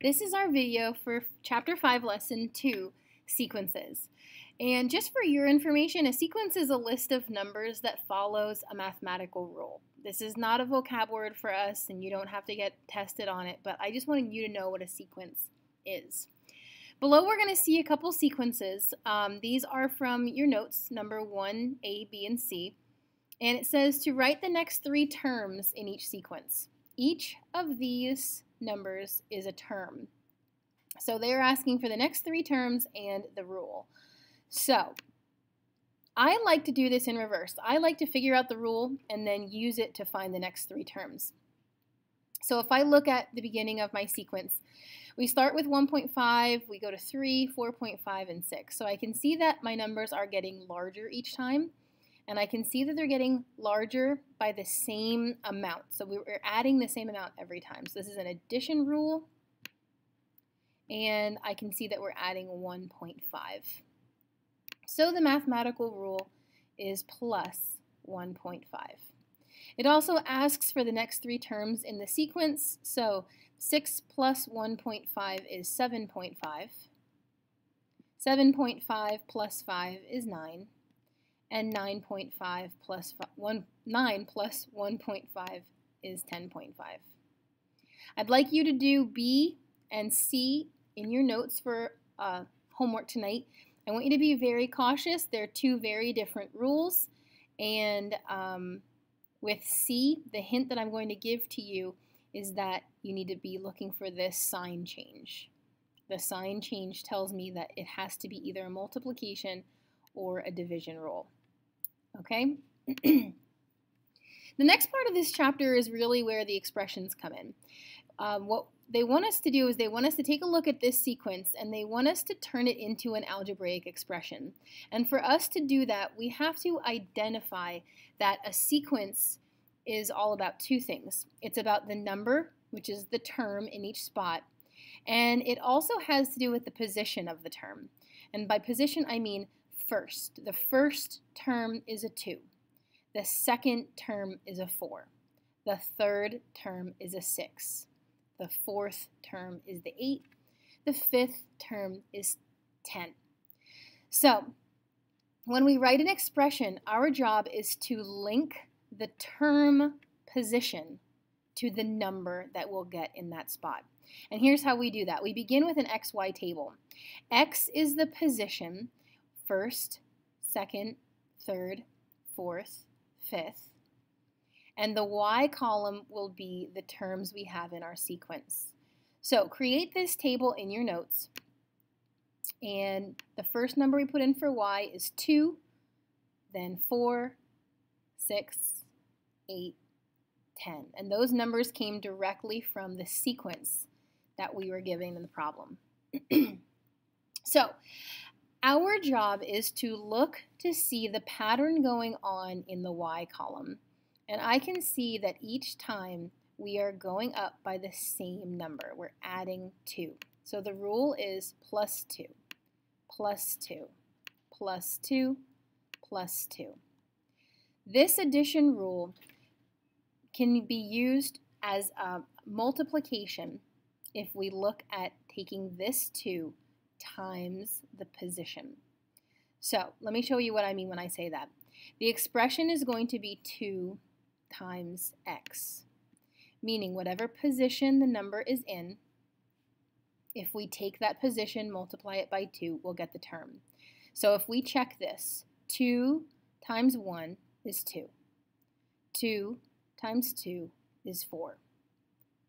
This is our video for Chapter 5, Lesson 2, Sequences. And just for your information, a sequence is a list of numbers that follows a mathematical rule. This is not a vocab word for us, and you don't have to get tested on it, but I just wanted you to know what a sequence is. Below, we're going to see a couple sequences. These are from your notes, number 1, A, B, and C. And it says to write the next 3 terms in each sequence. Each of these numbers is a term. So they're asking for the next 3 terms and the rule. So I like to do this in reverse. I like to figure out the rule and then use it to find the next 3 terms. So if I look at the beginning of my sequence, we start with 1.5, we go to 3, 4.5, and 6. So I can see that my numbers are getting larger each time. And I can see that they're getting larger by the same amount. So we're adding the same amount every time. So this is an addition rule. And I can see that we're adding 1.5. So the mathematical rule is plus 1.5. It also asks for the next 3 terms in the sequence. So 6 plus 1.5 is 7.5. 7.5 plus 5 is 9. And 9.5 plus 9 plus 1.5 is 10.5. I'd like you to do B and C in your notes for homework tonight. I want you to be very cautious. They're 2 very different rules. And with C, the hint that I'm going to give to you is that you need to be looking for this sign change. The sign change tells me that it has to be either a multiplication or a division rule. Okay? The next part of this chapter is really where the expressions come in. What they want us to do is they want us to take a look at this sequence and they want us to turn it into an algebraic expression. And for us to do that, we have to identify that a sequence is all about 2 things. It's about the number, which is the term in each spot, and it also has to do with the position of the term. And by position, I mean first. The first term is a 2. The second term is a 4. The third term is a 6. The fourth term is the 8. The fifth term is 10. So when we write an expression, our job is to link the term position to the number that we'll get in that spot. And here's how we do that. We begin with an XY table. X is the position, first, second, third, fourth, fifth. And the Y column will be the terms we have in our sequence. So create this table in your notes. And the first number we put in for Y is 2, then 4, 6, 8, 10. And those numbers came directly from the sequence that we were given in the problem. So our job is to look to see the pattern going on in the Y column. And I can see that each time we are going up by the same number. We're adding 2. So the rule is plus 2, plus 2, plus 2, plus 2. This addition rule can be used as a multiplication if we look at taking this 2 times the position. So let me show you what I mean when I say that. The expression is going to be 2 times x, meaning whatever position the number is in, if we take that position, multiply it by 2, we'll get the term. So if we check this, 2 times 1 is 2. 2 times 2 is 4.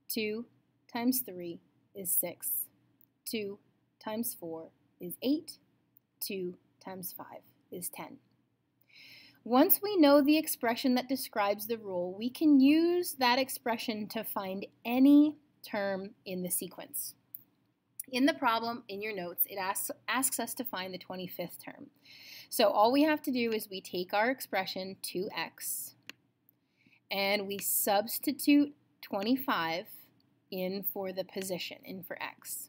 2 times 3 is 6. 2 times 4 is 8. 2 times 5 is 10. Once we know the expression that describes the rule, we can use that expression to find any term in the sequence. In the problem, in your notes, it asks us to find the 25th term. So all we have to do is we take our expression 2x and we substitute 25 in for the position, in for x.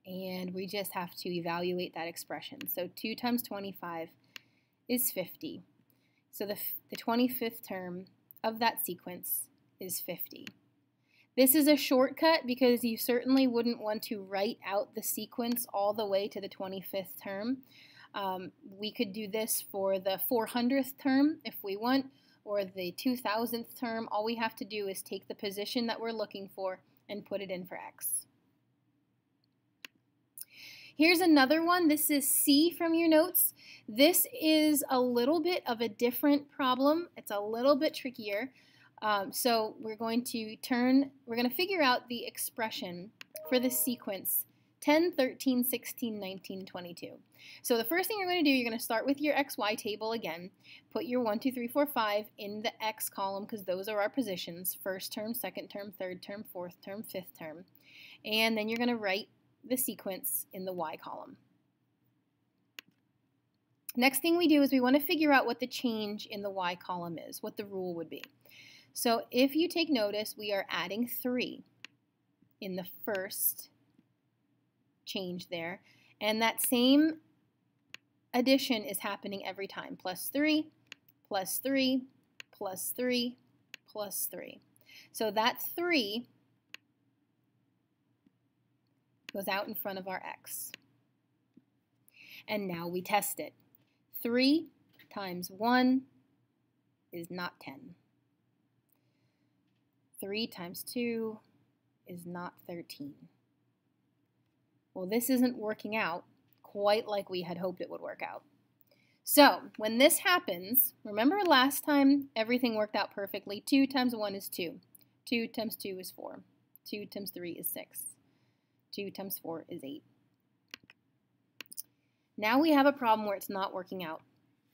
And we just have to evaluate that expression. So 2 times 25 is 50. So the 25th term of that sequence is 50. This is a shortcut because you certainly wouldn't want to write out the sequence all the way to the 25th term. We could do this for the 400th term if we want, or the 2000th term. All we have to do is take the position that we're looking for and put it in for x. Here's another one. This is C from your notes. This is a little bit of a different problem. It's a little bit trickier. So we're going to figure out the expression for the sequence 10, 13, 16, 19, 22. So the first thing you're going to do, you're going to start with your XY table again. Put your 1, 2, 3, 4, 5 in the X column because those are our positions. First term, second term, third term, fourth term, fifth term. And then you're going to write the sequence in the Y column. Next thing we do is we want to figure out what the change in the Y column is, what the rule would be. So if you take notice, we are adding 3 in the first change there. And that same addition is happening every time. Plus 3, plus 3, plus 3, plus 3. So that 3 goes out in front of our x. And now we test it. 3 times 1 is not 10. 3 times 2 is not 13. Well, this isn't working out quite like we had hoped it would work out. So when this happens, remember last time everything worked out perfectly. 2 times 1 is 2. 2 times 2 is 4. 2 times 3 is 6. 2 times 4 is 8. Now we have a problem where it's not working out.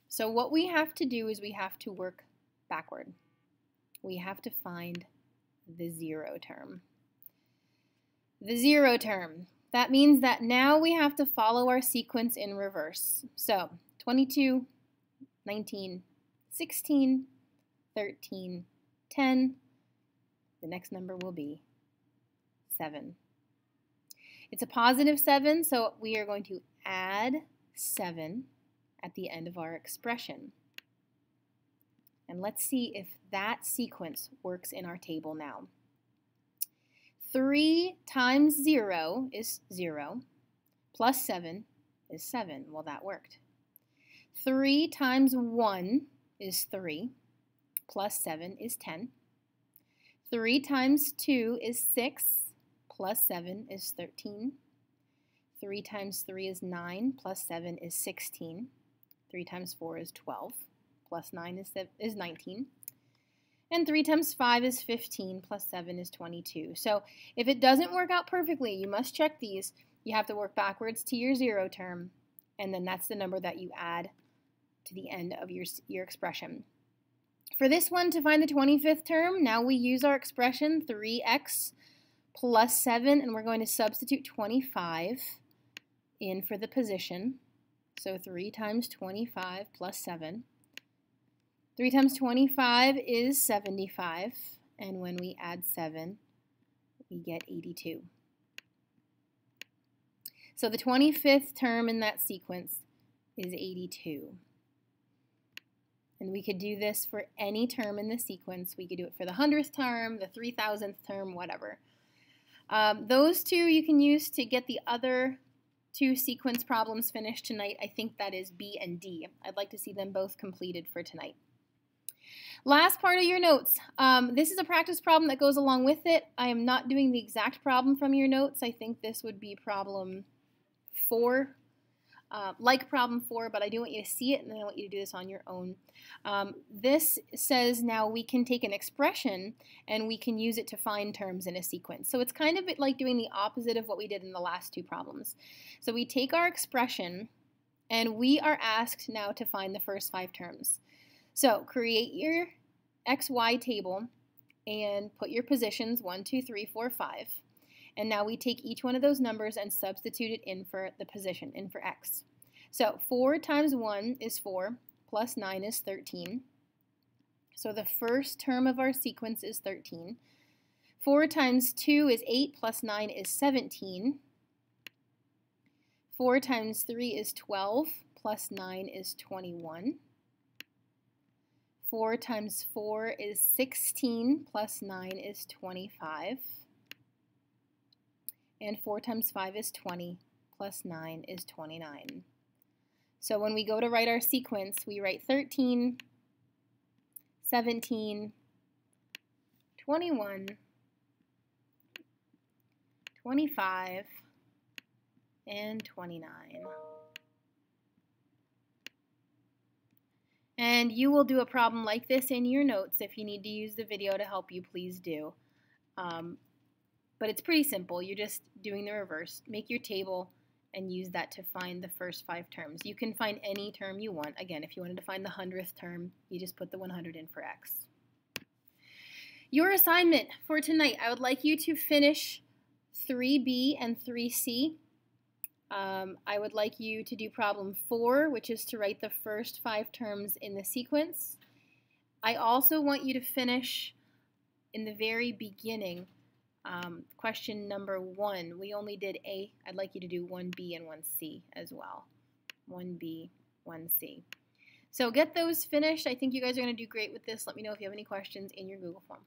So what we have to do is we have to work backward. We have to find the 0 term. The 0 term. That means that now we have to follow our sequence in reverse. So 22, 19, 16, 13, 10. The next number will be 7. It's a positive 7, so we are going to add 7 at the end of our expression. And let's see if that sequence works in our table now. 3 times 0 is 0, plus 7 is 7. Well, that worked. 3 times 1 is 3, plus 7 is 10. 3 times 2 is 6, plus 7 is 13. 3 times 3 is 9, plus 7 is 16. 3 times 4 is 12, plus 9 is 19. And 3 times 5 is 15, plus 7 is 22. So if it doesn't work out perfectly, you must check these. You have to work backwards to your 0 term, and then that's the number that you add to the end of your expression. For this one, to find the 25th term, now we use our expression 3x plus 7, and we're going to substitute 25 in for the position. So 3 times 25 plus 7. 3 times 25 is 75, and when we add 7, we get 82. So the 25th term in that sequence is 82. And we could do this for any term in the sequence. We could do it for the 100th term, the 3000th term, whatever. Those two you can use to get the other 2 sequence problems finished tonight. I think that is B and D. I'd like to see them both completed for tonight. Last part of your notes. This is a practice problem that goes along with it. I am not doing the exact problem from your notes. I think this would be problem 4, like problem 4, but I do want you to see it, and then I want you to do this on your own. This says now we can take an expression and we can use it to find terms in a sequence. So it's kind of like doing the opposite of what we did in the last 2 problems. So we take our expression and we are asked now to find the first 5 terms. So create your XY table and put your positions 1, 2, 3, 4, 5. And now we take each one of those numbers and substitute it in for the position, in for x. So 4 times 1 is 4, plus 9 is 13. So the first term of our sequence is 13. 4 times 2 is 8, plus 9 is 17. 4 times 3 is 12, plus 9 is 21. 4 times 4 is 16, plus 9 is 25. And 4 times 5 is 20, plus 9 is 29. So when we go to write our sequence, we write 13, 17, 21, 25, and 29. And you will do a problem like this in your notes. If you need to use the video to help you, please do. But it's pretty simple. You're just doing the reverse. Make your table and use that to find the first 5 terms. You can find any term you want. Again, if you wanted to find the 100th term, you just put the 100 in for x. Your assignment for tonight, I would like you to finish 3B and 3C. I would like you to do problem 4, which is to write the first 5 terms in the sequence. I also want you to finish in the very beginning question number 1. We only did A. I'd like you to do 1B and 1C as well. 1B, 1C. So get those finished. I think you guys are going to do great with this. Let me know if you have any questions in your Google form.